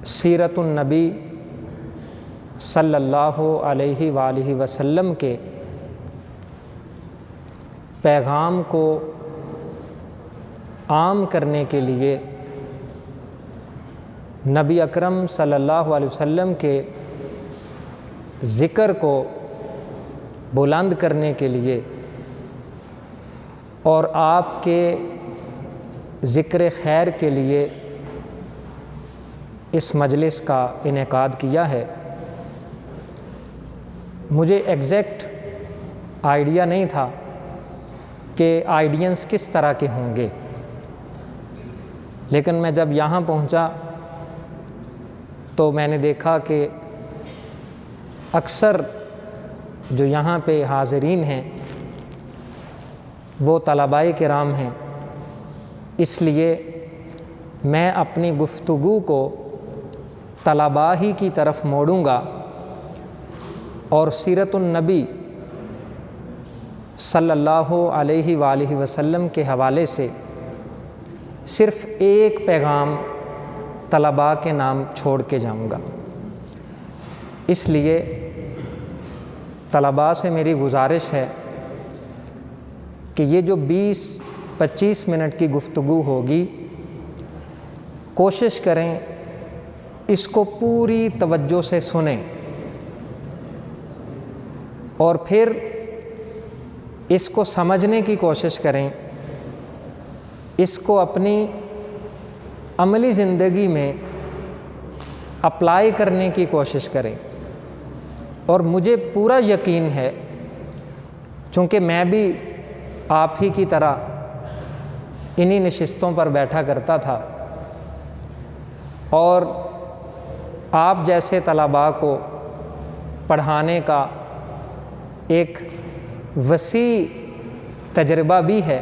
سیرت النبی صلی اللہ علیہ وآلہ وسلم کے پیغام کو عام کرنے کے لیے، نبی اکرم صلی اللہ علیہ وسلم کے ذکر کو بلند کرنے کے لیے اور آپ کے ذکر خیر کے لیے اس مجلس کا انعقاد کیا ہے۔ مجھے ایگزیکٹ آئیڈیا نہیں تھا کہ آئیڈینس کس طرح کے ہوں گے، لیکن میں جب یہاں پہنچا تو میں نے دیکھا کہ اکثر جو یہاں پہ حاضرین ہیں وہ طلباء کرام ہیں، اس لیے میں اپنی گفتگو کو طلباء ہی کی طرف موڑوں گا اور سیرت النبی صلی اللہ علیہ وآلہ وسلم کے حوالے سے صرف ایک پیغام طلباء کے نام چھوڑ کے جاؤں گا۔ اس لیے طلباء سے میری گزارش ہے کہ یہ جو 20-25 منٹ کی گفتگو ہوگی، کوشش کریں اس کو پوری توجہ سے سنیں اور پھر اس کو سمجھنے کی کوشش کریں، اس کو اپنی عملی زندگی میں اپلائی کرنے کی کوشش کریں۔ اور مجھے پورا یقین ہے، چونکہ میں بھی آپ ہی کی طرح انہی نشستوں پر بیٹھا کرتا تھا اور آپ جیسے طلباء کو پڑھانے کا ایک وسیع تجربہ بھی ہے،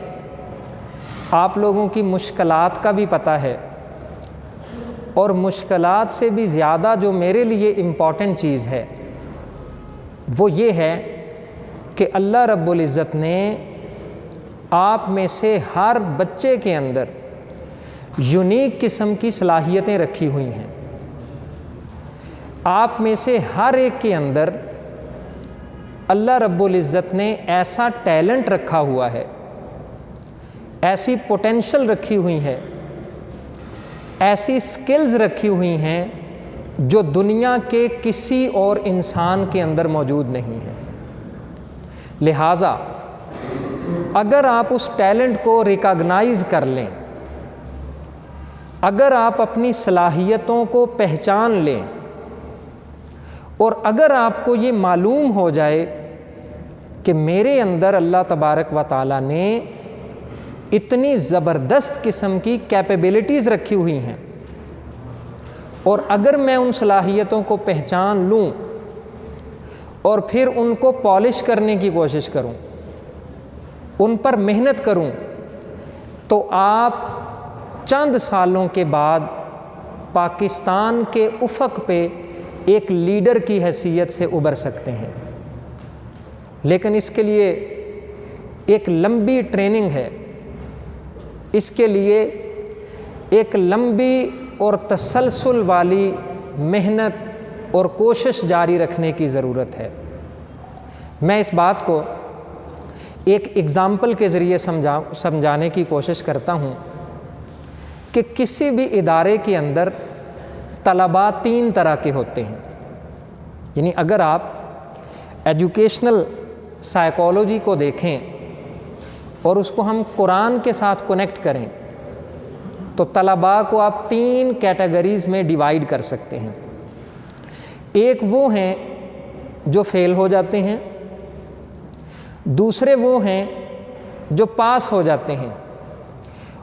آپ لوگوں کی مشکلات کا بھی پتہ ہے، اور مشکلات سے بھی زیادہ جو میرے لیے امپورٹنٹ چیز ہے وہ یہ ہے کہ اللہ رب العزت نے آپ میں سے ہر بچے کے اندر یونیک قسم کی صلاحیتیں رکھی ہوئی ہیں۔ آپ میں سے ہر ایک کے اندر اللہ رب العزت نے ایسا ٹیلنٹ رکھا ہوا ہے، ایسی پوٹینشل رکھی ہوئی ہے، ایسی سکلز رکھی ہوئی ہیں جو دنیا کے کسی اور انسان کے اندر موجود نہیں ہے۔ لہٰذا اگر آپ اس ٹیلنٹ کو ریکاگنائز کر لیں، اگر آپ اپنی صلاحیتوں کو پہچان لیں، اور اگر آپ کو یہ معلوم ہو جائے کہ میرے اندر اللہ تبارک و تعالیٰ نے اتنی زبردست قسم کی کیپیبلٹیز رکھی ہوئی ہیں، اور اگر میں ان صلاحیتوں کو پہچان لوں اور پھر ان کو پالش کرنے کی کوشش کروں، ان پر محنت کروں، تو آپ چند سالوں کے بعد پاکستان کے افق پہ ایک لیڈر کی حیثیت سے ابھر سکتے ہیں۔ لیکن اس کے لیے ایک لمبی ٹریننگ ہے، اس کے لیے ایک لمبی اور تسلسل والی محنت اور کوشش جاری رکھنے کی ضرورت ہے۔ میں اس بات کو ایک اگزامپل کے ذریعے سمجھانے کی کوشش کرتا ہوں کہ کسی بھی ادارے کے اندر طلباء 3 طرح کے ہوتے ہیں۔ یعنی اگر آپ ایجوکیشنل سائیکالوجی کو دیکھیں اور اس کو ہم قرآن کے ساتھ کنیکٹ کریں تو طلباء کو آپ 3 کیٹیگریز میں ڈیوائیڈ کر سکتے ہیں۔ ایک وہ ہیں جو فیل ہو جاتے ہیں، دوسرے وہ ہیں جو پاس ہو جاتے ہیں،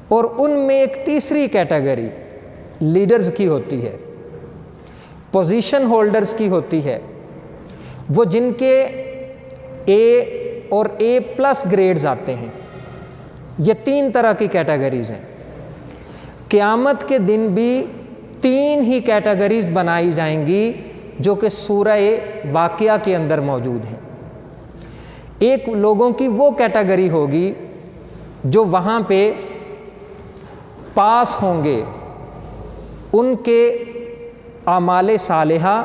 اور ان میں ایک تیسری کیٹیگری لیڈرز کی ہوتی ہے، پوزیشن ہولڈرز کی ہوتی ہے، وہ جن کے اے اور A+ گریڈز آتے ہیں۔ یہ 3 طرح کی کیٹیگریز ہیں۔ قیامت کے دن بھی 3 ہی کیٹیگریز بنائی جائیں گی جو کہ سورہ واقعہ کے اندر موجود ہیں۔ ایک لوگوں کی وہ کیٹیگری ہوگی جو وہاں پہ پاس ہوں گے، ان کے اعمال صالحہ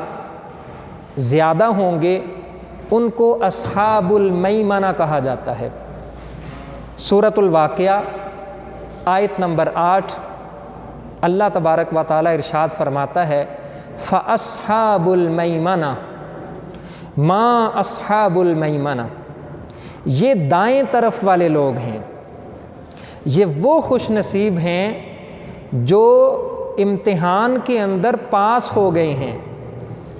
زیادہ ہوں گے ان کو اصحاب المیمنہ کہا جاتا ہے۔ سورۃ الواقعہ آیت نمبر 8 اللہ تبارک و تعالیٰ ارشاد فرماتا ہے فَأَصْحَابُ الْمَيْمَنَةِ مَا أَصْحَابُ الْمَيْمَنَةِ، یہ دائیں طرف والے لوگ ہیں، یہ وہ خوش نصیب ہیں جو امتحان کے اندر پاس ہو گئے ہیں۔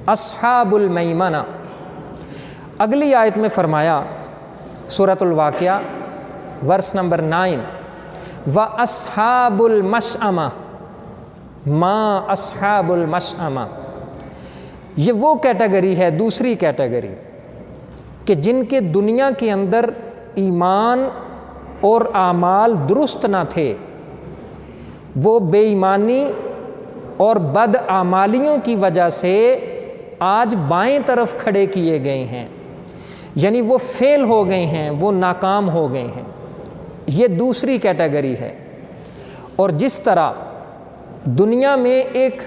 اصحاب المیمنہ۔ اگلی آیت میں فرمایا سورۃ الواقعہ ورس نمبر 9 وَأَصْحَابُ الْمَشْأَمَةِ مَا أَصْحَابُ الْمَشْأَمَةِ، یہ وہ کیٹیگری ہے، دوسری کیٹیگری، کہ جن کے دنیا کے اندر ایمان اور اعمال درست نہ تھے، وہ بے ایمانی اور بد اعمالیوں کی وجہ سے آج بائیں طرف کھڑے کیے گئے ہیں، یعنی وہ فیل ہو گئے ہیں، وہ ناکام ہو گئے ہیں۔ یہ دوسری کیٹیگری ہے۔ اور جس طرح دنیا میں ایک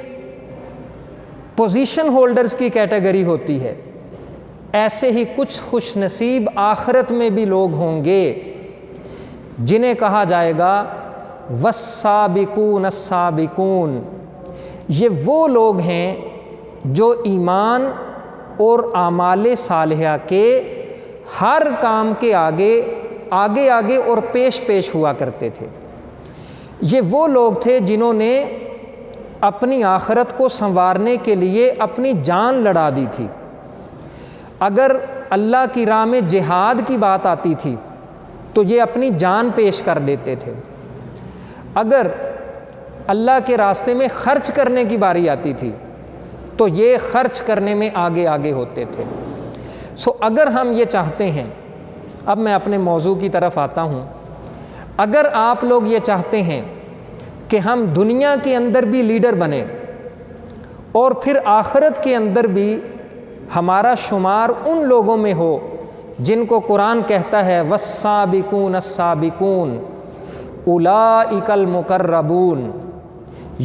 پوزیشن ہولڈرز کی کیٹیگری ہوتی ہے، ایسے ہی کچھ خوش نصیب آخرت میں بھی لوگ ہوں گے جنہیں کہا جائے گا والسابقون السابقون۔ یہ وہ لوگ ہیں جو ایمان اور اعمال صالحہ کے ہر کام کے آگے آگے اور پیش ہوا کرتے تھے۔ یہ وہ لوگ تھے جنہوں نے اپنی آخرت کو سنوارنے کے لیے اپنی جان لڑا دی تھی۔ اگر اللہ کی راہ میں جہاد کی بات آتی تھی تو یہ اپنی جان پیش کر دیتے تھے۔ اگر اللہ کے راستے میں خرچ کرنے کی باری آتی تھی تو یہ خرچ کرنے میں آگے ہوتے تھے۔ اگر ہم یہ چاہتے ہیں، اب میں اپنے موضوع کی طرف آتا ہوں، اگر آپ لوگ یہ چاہتے ہیں کہ ہم دنیا کے اندر بھی لیڈر بنیں اور پھر آخرت کے اندر بھی ہمارا شمار ان لوگوں میں ہو جن کو قرآن کہتا ہے والسابقون السابقون اولئک المقربون،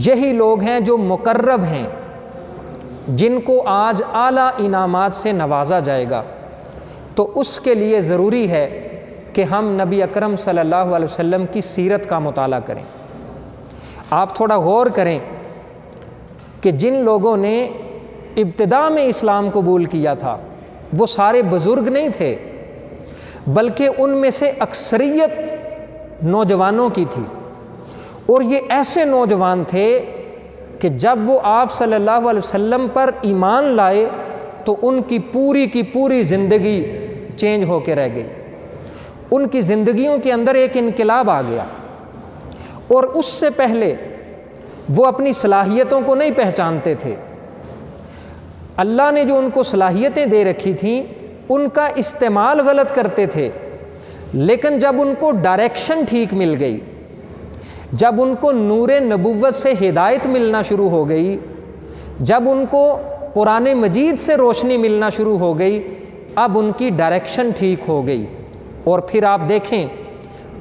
یہی لوگ ہیں جو مقرب ہیں، جن کو آج اعلیٰ انعامات سے نوازا جائے گا، تو اس کے لیے ضروری ہے کہ ہم نبی اکرم صلی اللہ علیہ وسلم کی سیرت کا مطالعہ کریں۔ آپ تھوڑا غور کریں کہ جن لوگوں نے ابتدا میں اسلام قبول کیا تھا وہ سارے بزرگ نہیں تھے، بلکہ ان میں سے اکثریت نوجوانوں کی تھی، اور یہ ایسے نوجوان تھے کہ جب وہ آپ صلی اللہ علیہ وسلم پر ایمان لائے تو ان کی پوری زندگی چینج ہو کے رہ گئی۔ ان کی زندگیوں کے اندر ایک انقلاب آ گیا، اور اس سے پہلے وہ اپنی صلاحیتوں کو نہیں پہچانتے تھے۔ اللہ نے جو ان کو صلاحیتیں دے رکھی تھیں ان کا استعمال غلط کرتے تھے، لیکن جب ان کو ڈائریکشن ٹھیک مل گئی، جب ان کو نور نبوت سے ہدایت ملنا شروع ہو گئی، جب ان کو قرآن مجید سے روشنی ملنا شروع ہو گئی، اب ان کی ڈائریکشن ٹھیک ہو گئی۔ اور پھر آپ دیکھیں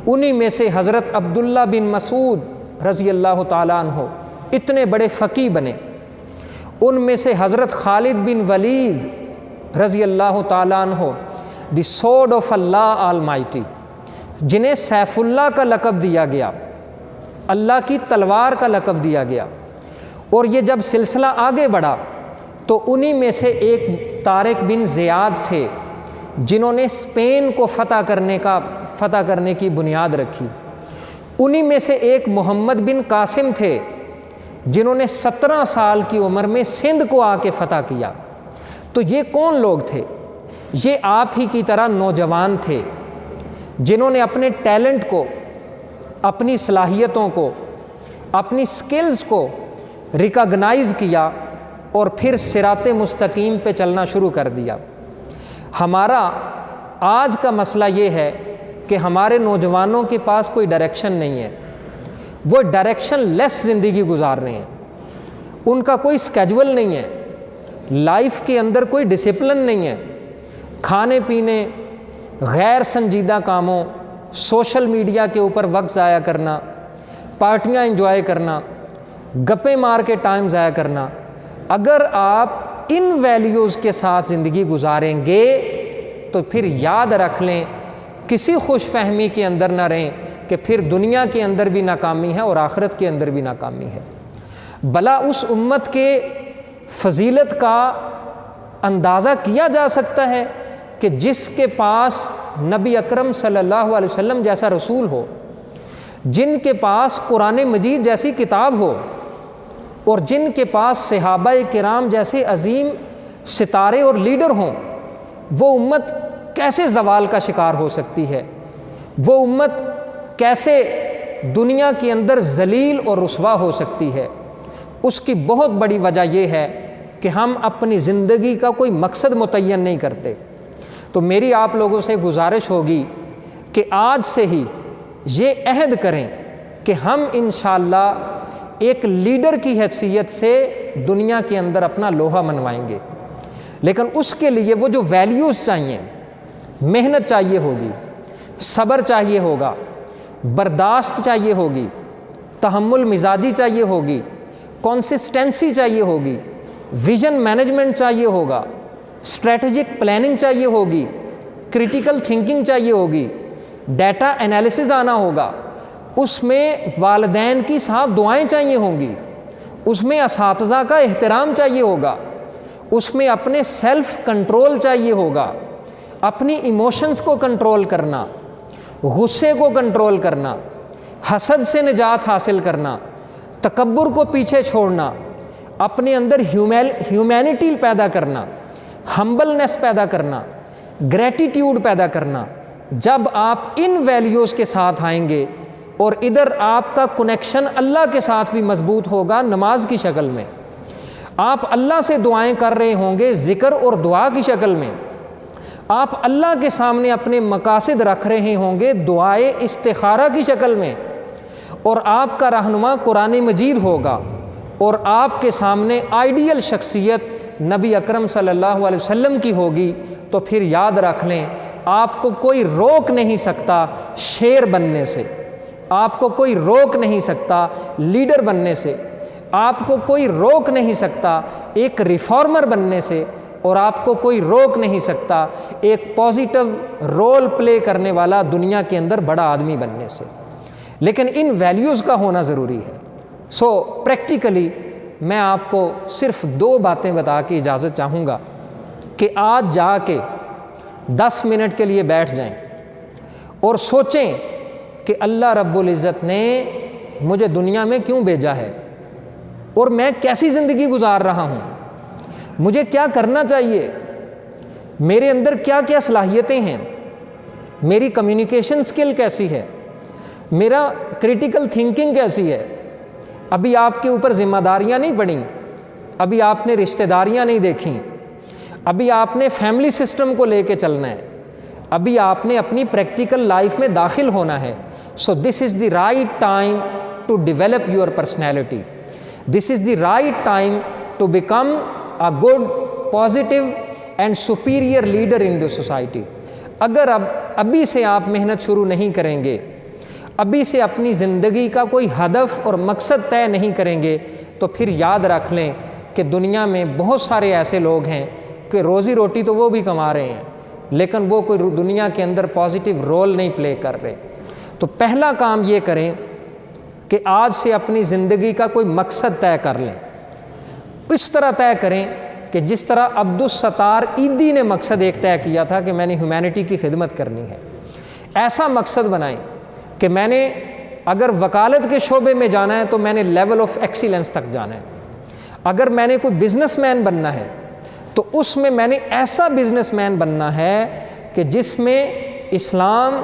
انہی میں سے حضرت عبداللہ بن مسعود رضی اللہ تعالیٰ عنہ اتنے بڑے فقیہ بنے، ان میں سے حضرت خالد بن ولید رضی اللہ تعالیٰ عنہ دی سورڈ آف اللہ آلمائٹی، جنہیں سیف اللہ کا لقب دیا گیا، اللہ کی تلوار کا لقب دیا گیا۔ اور یہ جب سلسلہ آگے بڑھا تو انہی میں سے ایک طارق بن زیاد تھے جنہوں نے اسپین کو فتح کرنے کی بنیاد رکھی۔ انہی میں سے ایک محمد بن قاسم تھے جنہوں نے 17 سال کی عمر میں سندھ کو آ کے فتح کیا۔ تو یہ کون لوگ تھے؟ یہ آپ ہی کی طرح نوجوان تھے جنہوں نے اپنے ٹیلنٹ کو، اپنی صلاحیتوں کو، اپنی سکلز کو ریکگنائز کیا اور پھر صراط مستقیم پہ چلنا شروع کر دیا۔ ہمارا آج کا مسئلہ یہ ہے کہ ہمارے نوجوانوں کے پاس کوئی ڈائریکشن نہیں ہے، وہ ڈائریکشن لیس زندگی گزار رہے ہیں، ان کا کوئی اسکیجول نہیں ہے، لائف کے اندر کوئی ڈسپلن نہیں ہے، کھانے پینے، غیر سنجیدہ کاموں، سوشل میڈیا کے اوپر وقت ضائع کرنا، پارٹیاں انجوائے کرنا، گپیں مار کے ٹائم ضائع کرنا، اگر آپ ان ویلیوز کے ساتھ زندگی گزاریں گے تو پھر یاد رکھ لیں، کسی خوش فہمی کے اندر نہ رہیں کہ پھر دنیا کے اندر بھی ناکامی ہے اور آخرت کے اندر بھی ناکامی ہے۔ بھلا اس امت کے فضیلت کا اندازہ کیا جا سکتا ہے کہ جس کے پاس نبی اکرم صلی اللہ علیہ وسلم جیسا رسول ہو، جن کے پاس قرآن مجید جیسی کتاب ہو، اور جن کے پاس صحابہ کرام جیسے عظیم ستارے اور لیڈر ہوں، وہ امت کیسے زوال کا شکار ہو سکتی ہے؟ وہ امت کیسے دنیا کے اندر ذلیل اور رسوا ہو سکتی ہے؟ اس کی بہت بڑی وجہ یہ ہے کہ ہم اپنی زندگی کا کوئی مقصد متعین نہیں کرتے۔ تو میری آپ لوگوں سے گزارش ہوگی کہ آج سے ہی یہ عہد کریں کہ ہم انشاءاللہ ایک لیڈر کی حیثیت سے دنیا کے اندر اپنا لوہا منوائیں گے، لیکن اس کے لیے وہ جو ویلیوز چاہیے، محنت چاہیے ہوگی، صبر چاہیے ہوگا، برداشت چاہیے ہوگی، تحمل مزاجی چاہیے ہوگی، کنسسٹنسی چاہیے ہوگی، ویژن مینجمنٹ چاہیے ہوگا، اسٹریٹجک پلاننگ چاہیے ہوگی، کریٹیکل تھنکنگ چاہیے ہوگی، ڈیٹا انالیسز آنا ہوگا، اس میں والدین کی ساتھ دعائیں چاہیے ہوں گی، اس میں اساتذہ کا احترام چاہیے ہوگا، اس میں اپنے سیلف کنٹرول چاہیے ہوگا، اپنی ایموشنز کو کنٹرول کرنا، غصے کو کنٹرول کرنا، حسد سے نجات حاصل کرنا، تکبر کو پیچھے چھوڑنا، اپنے اندر ہیومینٹی پیدا کرنا، ہمبلنس پیدا کرنا، گریٹیٹیوڈ پیدا کرنا۔ جب آپ ان ویلیوز کے ساتھ آئیں گے اور ادھر آپ کا کنیکشن اللہ کے ساتھ بھی مضبوط ہوگا نماز کی شکل میں، آپ اللہ سے دعائیں کر رہے ہوں گے ذکر اور دعا کی شکل میں، آپ اللہ کے سامنے اپنے مقاصد رکھ رہے ہوں گے دعائے استخارہ کی شکل میں، اور آپ کا رہنما قرآن مجید ہوگا، اور آپ کے سامنے آئیڈیل شخصیت نبی اکرم صلی اللہ علیہ وسلم کی ہوگی، تو پھر یاد رکھ لیں آپ کو کوئی روک نہیں سکتا شیر بننے سے، آپ کو کوئی روک نہیں سکتا لیڈر بننے سے، آپ کو کوئی روک نہیں سکتا ایک ریفارمر بننے سے، اور آپ کو کوئی روک نہیں سکتا ایک پازیٹیو رول پلے کرنے والا دنیا کے اندر بڑا آدمی بننے سے۔ لیکن ان ویلیوز کا ہونا ضروری ہے۔ سو پریکٹیکلی میں آپ کو صرف 2 باتیں بتا کے اجازت چاہوں گا کہ آج جا کے 10 منٹ کے لیے بیٹھ جائیں اور سوچیں کہ اللہ رب العزت نے مجھے دنیا میں کیوں بھیجا ہے، اور میں کیسی زندگی گزار رہا ہوں، مجھے کیا کرنا چاہیے، میرے اندر کیا کیا صلاحیتیں ہیں، میری کمیونیکیشن سکل کیسی ہے، میرا کریٹیکل تھنکنگ کیسی ہے۔ ابھی آپ کے اوپر ذمہ داریاں نہیں پڑیں، ابھی آپ نے رشتہ داریاں نہیں دیکھیں، ابھی آپ نے فیملی سسٹم کو لے کے چلنا ہے، ابھی آپ نے اپنی پریکٹیکل لائف میں داخل ہونا ہے۔ So this is the right time to develop your personality, this is the right time to become a good positive and superior leader in the society. اگر ابھی سے آپ محنت شروع نہیں کریں گے، ابھی سے اپنی زندگی کا کوئی ہدف اور مقصد طے نہیں کریں گے، تو پھر یاد رکھ لیں کہ دنیا میں بہت سارے ایسے لوگ ہیں کہ روزی روٹی تو وہ بھی کما رہے ہیں، لیکن وہ کوئی دنیا کے اندر پازیٹیو رول نہیں پلے کر رہے۔ تو پہلا کام یہ کریں کہ آج سے اپنی زندگی کا کوئی مقصد طے کر لیں، اس طرح طے کریں کہ جس طرح عبدالستار عیدی نے مقصد ایک طے کیا تھا کہ میں نے ہیومینٹی کی خدمت کرنی ہے، ایسا مقصد بنائیں کہ میں نے اگر وکالت کے شعبے میں جانا ہے تو میں نے لیول آف ایکسیلنس تک جانا ہے، اگر میں نے کوئی بزنس مین بننا ہے تو اس میں نے ایسا بزنس مین بننا ہے کہ جس میں اسلام،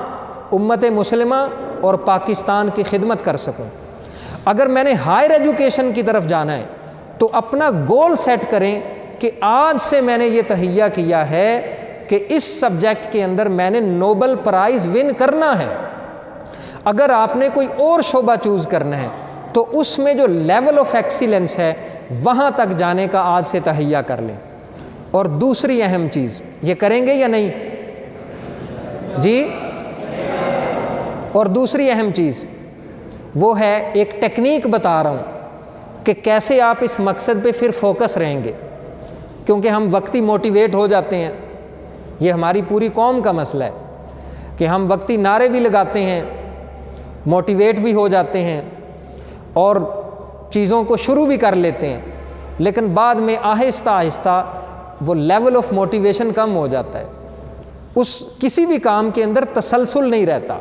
امت مسلمہ اور پاکستان کی خدمت کر سکوں۔ اگر میں نے ہائر ایجوکیشن کی طرف جانا ہے تو اپنا گول سیٹ کریں کہ آج سے میں نے یہ تہیہ کیا ہے کہ اس سبجیکٹ کے اندر میں نے نوبل پرائز ون کرنا ہے۔ اگر آپ نے کوئی اور شعبہ چوز کرنا ہے تو اس میں جو لیول آف ایکسیلنس ہے وہاں تک جانے کا آج سے تہیہ کر لیں۔ اور دوسری اہم چیز یہ کریں گے یا نہیں جی؟ اور دوسری اہم چیز وہ ہے، ایک ٹیکنیک بتا رہا ہوں کہ کیسے آپ اس مقصد پہ پھر فوکس رہیں گے، کیونکہ ہم وقتی موٹیویٹ ہو جاتے ہیں۔ یہ ہماری پوری قوم کا مسئلہ ہے کہ ہم وقتی نعرے بھی لگاتے ہیں، موٹیویٹ بھی ہو جاتے ہیں اور چیزوں کو شروع بھی کر لیتے ہیں، لیکن بعد میں آہستہ آہستہ وہ لیول آف موٹیویشن کم ہو جاتا ہے، اس کسی بھی کام کے اندر تسلسل نہیں رہتا۔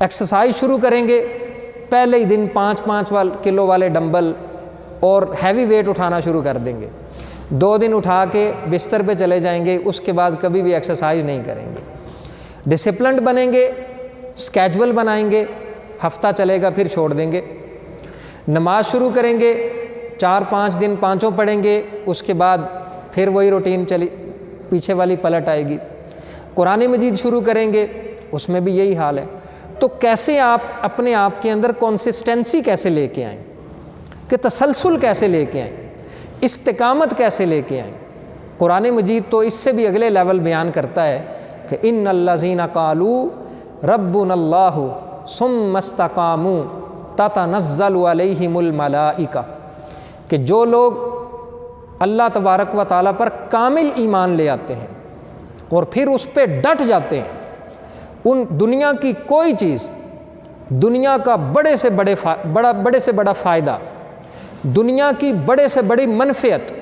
ایکسرسائز شروع کریں گے، پہلے ہی دن 5 کلو والے ڈمبل اور ہیوی ویٹ اٹھانا شروع کر دیں گے، 2 دن اٹھا کے بستر پہ چلے جائیں گے، اس کے بعد کبھی بھی ایکسرسائز نہیں کریں گے۔ ڈسپلنڈ بنیں گے، اسکیجول بنائیں گے، ہفتہ چلے گا پھر چھوڑ دیں گے۔ نماز شروع کریں گے، 4-5 دن پانچوں پڑھیں گے، اس کے بعد پھر وہی روٹین چلی پیچھے والی پلٹ آئے گی۔ قرآن مجید شروع کریں گے، اس میں بھی یہی حال ہے۔ تو کیسے آپ اپنے آپ کے اندر کنسسٹنسی کیسے لے کے آئیں، کہ تسلسل کیسے لے کے آئیں، استقامت کیسے لے کے آئیں؟ قرآن مجید تو اس سے بھی اگلے لیول بیان کرتا ہے کہ ان الذین قالوا ربنا اللہ ثم استقاموا تتنزل علیہم الملائکہ، کہ جو لوگ اللہ تبارک و تعالیٰ پر کامل ایمان لے آتے ہیں اور پھر اس پہ ڈٹ جاتے ہیں، ان دنیا کی کوئی چیز، دنیا کا بڑے سے بڑا فائدہ، دنیا کی بڑے سے بڑی منفعت،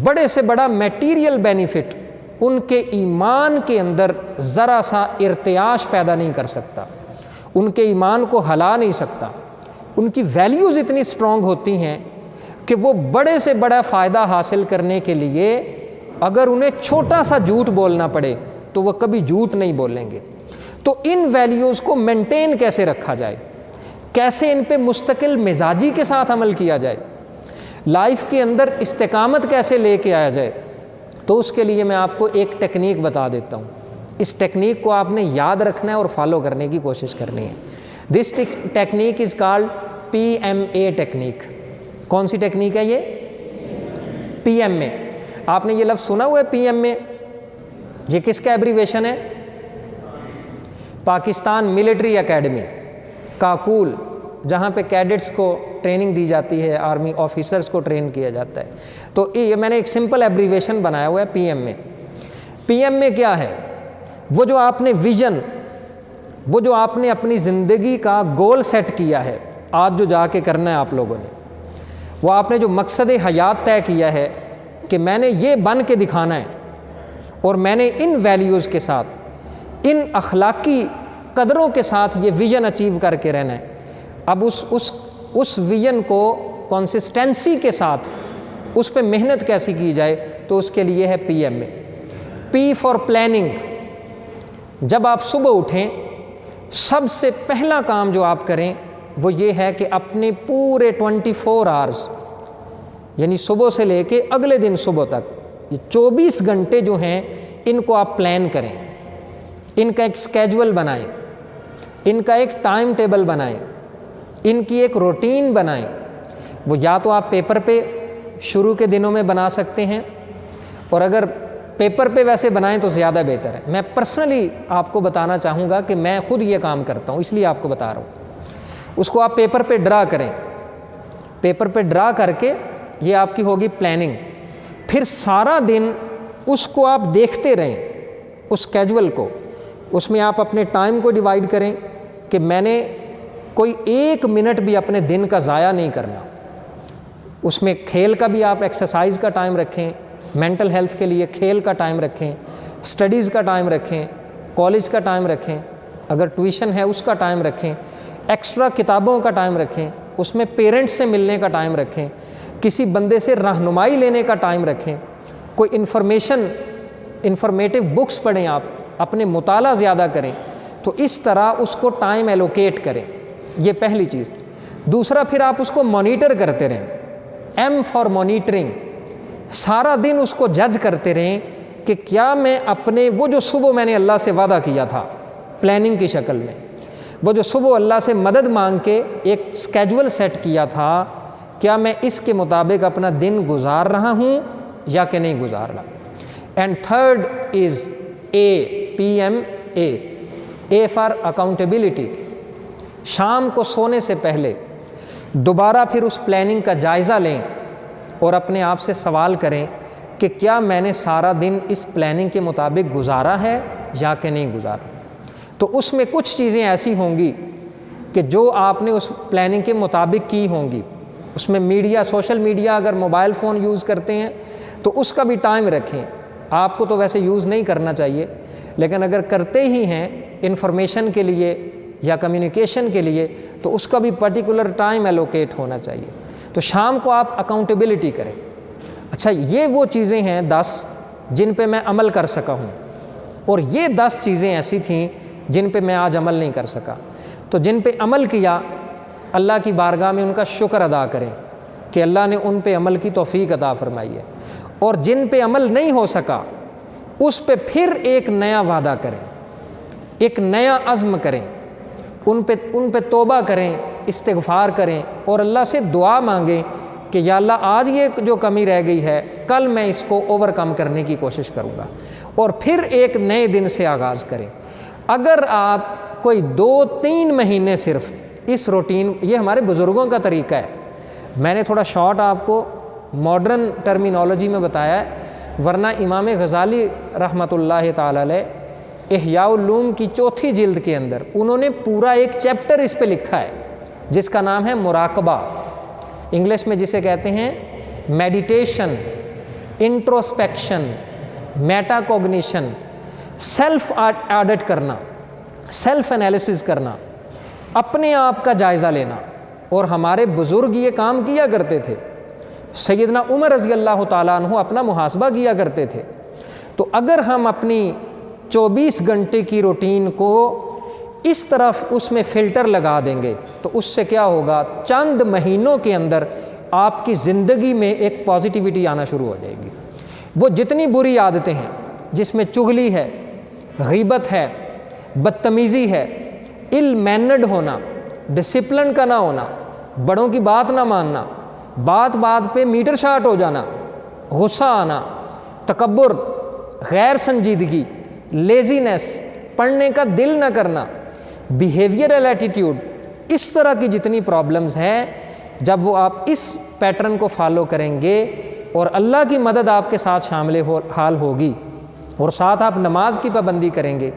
بڑے سے بڑا میٹیریل بینیفٹ ان کے ایمان کے اندر ذرا سا ارتعاش پیدا نہیں کر سکتا، ان کے ایمان کو ہلا نہیں سکتا۔ ان کی ویلیوز اتنی اسٹرانگ ہوتی ہیں کہ وہ بڑے سے بڑا فائدہ حاصل کرنے کے لیے اگر انہیں چھوٹا سا جھوٹ بولنا پڑے تو وہ کبھی جھوٹ نہیں بولیں گے۔ تو ان ویلیوز کو مینٹین کیسے رکھا جائے، کیسے ان پہ مستقل مزاجی کے ساتھ عمل کیا جائے، لائف کے اندر استقامت کیسے لے کے آیا جائے، تو اس کے لیے میں آپ کو ایک ٹیکنیک بتا دیتا ہوں۔ اس ٹیکنیک کو آپ نے یاد رکھنا ہے اور فالو کرنے کی کوشش کرنی ہے۔ This technique is called PMA technique. کون سی ٹیکنیک ہے یہ؟ PMA۔ آپ نے یہ لفظ سنا ہوا ہے PMA؟ یہ کس کا ایبریویشن ہے؟ پاکستان ملٹری اکیڈمی، کاکول، جہاں پہ کیڈٹس کو ٹریننگ دی جاتی ہے، آرمی آفیسرز کو ٹرین کیا جاتا ہے۔ تو یہ میں نے ایک سمپل ایبریویشن بنایا ہوا ہے PMA۔ PMA کیا ہے؟ وہ جو آپ نے ویژن، وہ جو آپ نے اپنی زندگی کا گول سیٹ کیا ہے، آج جو جا کے کرنا ہے آپ لوگوں نے، وہ آپ نے جو مقصد حیات طے کیا ہے کہ میں نے یہ بن کے دکھانا ہے اور میں نے ان ویلیوز کے ساتھ، ان اخلاقی قدروں کے ساتھ یہ ویژن اچیو کر کے رہنا ہے۔ اب اس ویژن کو کنسسٹنسی کے ساتھ اس پہ محنت کیسی کی جائے، تو اس کے لیے ہے PMA۔ P for planning. جب آپ صبح اٹھیں، سب سے پہلا کام جو آپ کریں وہ یہ ہے کہ اپنے پورے 24 آورز، یعنی صبح سے لے کے اگلے دن صبح تک، یہ 24 گھنٹے جو ہیں ان کو آپ پلان کریں، ان کا ایک اسکیجول بنائیں، ان کا ایک ٹائم ٹیبل بنائیں، ان کی ایک روٹین بنائیں۔ وہ یا تو آپ پیپر پہ شروع کے دنوں میں بنا سکتے ہیں، اور اگر پیپر پہ ویسے بنائیں تو زیادہ بہتر ہے۔ میں پرسنلی آپ کو بتانا چاہوں گا کہ میں خود یہ کام کرتا ہوں، اس لیے آپ کو بتا رہا ہوں۔ اس کو آپ پیپر پہ ڈرا کریں، پیپر پہ ڈرا کر کے یہ آپ کی ہوگی پلاننگ۔ پھر سارا دن اس کو آپ دیکھتے رہیں، اس اسکیجول کو، اس میں آپ اپنے ٹائم کو ڈیوائیڈ کریں کہ میں نے کوئی 1 منٹ بھی اپنے دن کا ضائع نہیں کرنا۔ اس میں کھیل کا بھی آپ ایکسرسائز کا ٹائم رکھیں، مینٹل ہیلتھ کے لیے کھیل کا ٹائم رکھیں، اسٹڈیز کا ٹائم رکھیں، کالج کا ٹائم رکھیں، اگر ٹیوشن ہے اس کا ٹائم رکھیں، ایکسٹرا کتابوں کا ٹائم رکھیں، اس میں پیرنٹس سے ملنے کا ٹائم رکھیں، کسی بندے سے رہنمائی لینے کا ٹائم رکھیں، کوئی انفارمیٹیو بکس پڑھیں، آپ اپنے مطالعہ زیادہ کریں۔ تو اس طرح اس کو ٹائم ایلوکیٹ کریں، یہ پہلی چیز۔ دوسرا، پھر آپ اس کو مانیٹر کرتے رہیں، M فار مانیٹرنگ۔ سارا دن اس کو جج کرتے رہیں کہ کیا میں اپنے وہ جو صبح میں نے اللہ سے وعدہ کیا تھا پلاننگ کی شکل میں، وہ جو صبح اللہ سے مدد مانگ کے ایک اسکیجول سیٹ کیا تھا، کیا میں اس کے مطابق اپنا دن گزار رہا ہوں یا کہ نہیں گزار رہا۔ And third is PMA for accountability. شام کو سونے سے پہلے دوبارہ پھر اس پلاننگ کا جائزہ لیں اور اپنے آپ سے سوال کریں کہ کیا میں نے سارا دن اس پلاننگ کے مطابق گزارا ہے یا کہ نہیں گزارا۔ تو اس میں کچھ چیزیں ایسی ہوں گی کہ جو آپ نے اس پلاننگ کے مطابق کی ہوں گی۔ اس میں میڈیا، سوشل میڈیا، اگر موبائل فون یوز کرتے ہیں تو اس کا بھی ٹائم رکھیں۔ آپ کو تو ویسے یوز نہیں کرنا چاہیے، لیکن اگر کرتے ہی ہیں انفارمیشن کے لیے یا کمیونیکیشن کے لیے تو اس کا بھی پرٹیکولر ٹائم ایلوکیٹ ہونا چاہیے۔ تو شام کو آپ اکاؤنٹیبلٹی کریں۔ اچھا، یہ وہ چیزیں ہیں 10 جن پہ میں عمل کر سکا ہوں، اور یہ 10 چیزیں ایسی تھیں جن پہ میں آج عمل نہیں کر سکا۔ تو جن پہ عمل کیا، اللہ کی بارگاہ میں ان کا شکر ادا کریں کہ اللہ نے ان پہ عمل کی توفیق عطا فرمائی ہے، اور جن پہ عمل نہیں ہو سکا اس پہ پھر ایک نیا وعدہ کریں، ایک نیا عزم کریں، ان پہ توبہ کریں، استغفار کریں، اور اللہ سے دعا مانگیں کہ یا اللہ آج یہ جو کمی رہ گئی ہے کل میں اس کو اوور کم کرنے کی کوشش کروں گا، اور پھر ایک نئے دن سے آغاز کریں۔ اگر آپ کوئی 2-3 مہینے صرف اس روٹین، یہ ہمارے بزرگوں کا طریقہ ہے، میں نے تھوڑا شارٹ آپ کو ماڈرن ٹرمینالوجی میں بتایا ہے، ورنہ امام غزالی رحمۃ اللہ تعالی علیہ احیاء العلوم کی 4تھی جلد کے اندر انہوں نے پورا ایک چیپٹر اس پہ لکھا ہے جس کا نام ہے مراقبہ، انگلش میں جسے کہتے ہیں meditation, introspection, meta cognition, self audit کرنا، سیلف انالیسز کرنا، اپنے آپ کا جائزہ لینا۔ اور ہمارے بزرگ یہ کام کیا کرتے تھے، سیدنا عمر رضی اللہ تعالیٰ عنہ اپنا محاسبہ کیا کرتے تھے۔ تو اگر ہم اپنی 24 گھنٹے کی روٹین کو اس طرف اس میں فلٹر لگا دیں گے تو اس سے کیا ہوگا، چند مہینوں کے اندر آپ کی زندگی میں ایک پازیٹیوٹی آنا شروع ہو جائے گی۔ وہ جتنی بری عادتیں ہیں جس میں چغلی ہے، غیبت ہے، بدتمیزی ہے، ال مینرڈ ہونا، ڈسپلن کا نہ ہونا، بڑوں کی بات نہ ماننا، بات بات پہ میٹر شاٹ ہو جانا، غصہ آنا، تکبر، غیر سنجیدگی، لیزینس، پڑھنے کا دل نہ کرنا، بیہیویئرل ایٹیٹیوڈ، اس طرح کی جتنی پرابلمز ہیں، جب وہ آپ اس پیٹرن کو فالو کریں گے اور اللہ کی مدد آپ کے ساتھ شامل حال ہوگی، اور ساتھ آپ نماز کی پابندی کریں گے،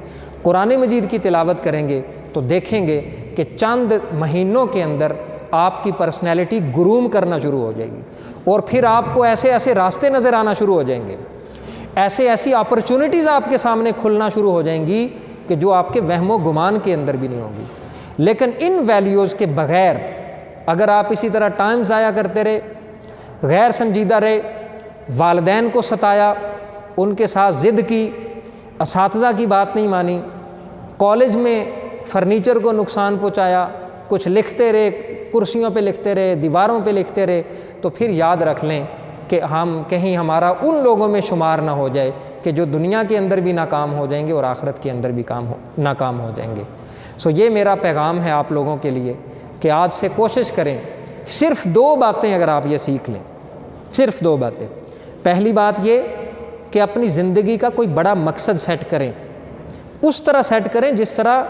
قرآن مجید کی تلاوت کریں گے، تو دیکھیں گے کہ چند مہینوں کے اندر آپ کی پرسنالٹی گروم کرنا شروع ہو جائے گی، اور پھر آپ کو ایسے ایسے راستے نظر آنا شروع ہو جائیں گے، ایسی اپرچونٹیز آپ کے سامنے کھلنا شروع ہو جائیں گی کہ جو آپ کے وہم و گمان کے اندر بھی نہیں ہوگی۔ لیکن ان ویلیوز کے بغیر اگر آپ اسی طرح ٹائم ضائع کرتے رہے، غیر سنجیدہ رہے، والدین کو ستایا، ان کے ساتھ ضد کی، اساتذہ کی بات نہیں مانی، کالج میں فرنیچر کو نقصان پہنچایا، کچھ لکھتے رہے، کرسیوں پہ لکھتے رہے، دیواروں پہ لکھتے رہے، تو پھر یاد رکھ لیں کہ ہم کہیں ہمارا ان لوگوں میں شمار نہ ہو جائے کہ جو دنیا کے اندر بھی ناکام ہو جائیں گے اور آخرت کے اندر بھی ناکام ہو جائیں گے۔ یہ میرا پیغام ہے آپ لوگوں کے لیے کہ آج سے کوشش کریں، صرف 2 باتیں اگر آپ یہ سیکھ لیں، صرف 2 باتیں۔ پہلی بات یہ کہ اپنی زندگی کا کوئی بڑا مقصد سیٹ کریں، اس طرح سیٹ کریں جس طرح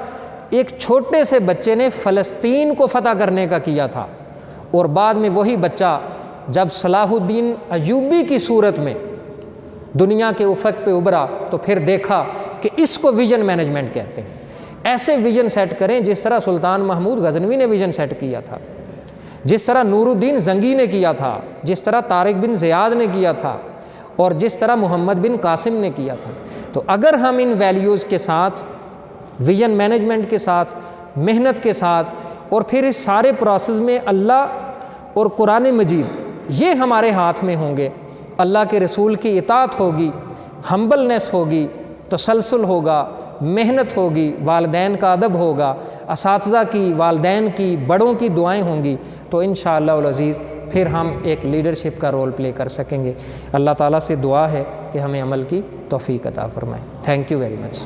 ایک چھوٹے سے بچے نے فلسطین کو فتح کرنے کا کیا تھا، اور بعد میں وہی بچہ جب صلاح الدین ایوبی کی صورت میں دنیا کے افق پہ ابھرا تو پھر دیکھا کہ اس کو ویژن مینجمنٹ کہتے ہیں۔ ایسے ویژن سیٹ کریں جس طرح سلطان محمود غزنوی نے ویژن سیٹ کیا تھا، جس طرح نور الدین زنگی نے کیا تھا، جس طرح طارق بن زیاد نے کیا تھا، اور جس طرح محمد بن قاسم نے کیا تھا۔ تو اگر ہم ان ویلیوز کے ساتھ، ویژن مینجمنٹ کے ساتھ، محنت کے ساتھ، اور پھر اس سارے پروسیس میں اللہ اور قرآن مجید یہ ہمارے ہاتھ میں ہوں گے، اللہ کے رسول کی اطاعت ہوگی، ہمبلنس ہوگی، تسلسل ہوگا، محنت ہوگی، والدین کا ادب ہوگا، اساتذہ کی، والدین کی، بڑوں کی دعائیں ہوں گی، تو انشاءاللہ العزیز پھر ہم ایک لیڈرشپ کا رول پلے کر سکیں گے۔ اللہ تعالیٰ سے دعا ہے کہ ہمیں عمل کی توفیق عطا فرمائے۔ Thank you very much.